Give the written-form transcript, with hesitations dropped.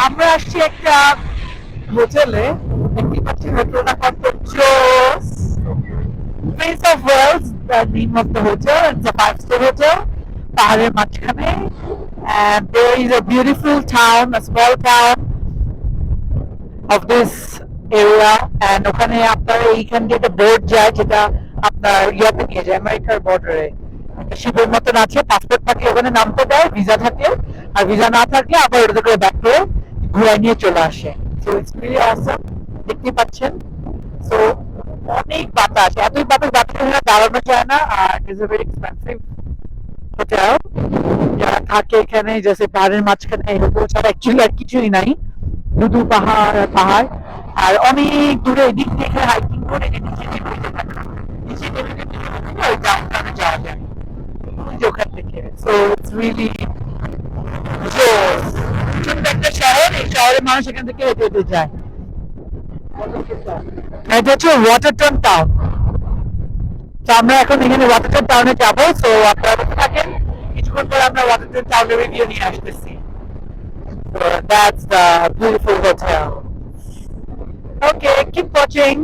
আমরা আসছি একটা হোটেলে, দেখতে পাচ্ছি হোটেলটা কত জোস। Prince of Wales, the name of the hotel. It's a five-star hotel. পাহাড়ের মাঝখানে, and there is a beautiful town, a small town of this area, and ওখানে আপনার এইখান দিয়ে একটা বোট যায় যেটা আপনার ইয়াতে নিয়ে যায় আমেরিকার বর্ডারে। একটা শিপের মতন আছে, পাসপোর্ট থাকলে ওখানে নামতে দেয়, ভিসা থাকলে, আর ভিসা না থাকলে আবার ওটা করে ব্যাক করে ঘুরাই নিয়ে চলে আসে। সো ইটস রিয়েলি অসাম, দেখতে পাচ্ছেন। সো অনেক বাতাস, এতই বাতাস, বাতাসে দাঁড়ানো যায় না, আর it's a very expensive hotel. যারা থাকে এখানে জাস্ট পাহাড়ের মাঝখানে, এই হোটেল ছাড়া অ্যাকচুয়ালি আর কিছুই নাই, শুধু পাহাড় আর পাহাড়। আর অনেক দূরে এদিক থেকে হাইকিং করে নিচে নেমে যেতে থাকে, নিচে নেমে নেমে নেমে নেমে ওই ডাউনটাউনে যাওয়া যায় ওই যে ওখান থেকে। সো ইটস রিয়েলি জোস। ছোট্ট একটা শহর, এই শহরের মানুষ এখান থেকে হেঁটে হেঁটে যায়। এটা হচ্ছে ওয়াটারটন টাউন। তো আমরা এখন এখানে ওয়াটারটন টাউনে যাবো, সো আপনারা বসে থাকেন, কিছুক্ষণ পরে আমরা ওয়াটারটন টাউনের ভিডিও নিয়ে আসতেছি। So that's the beautiful hotel. Okay, keep watching.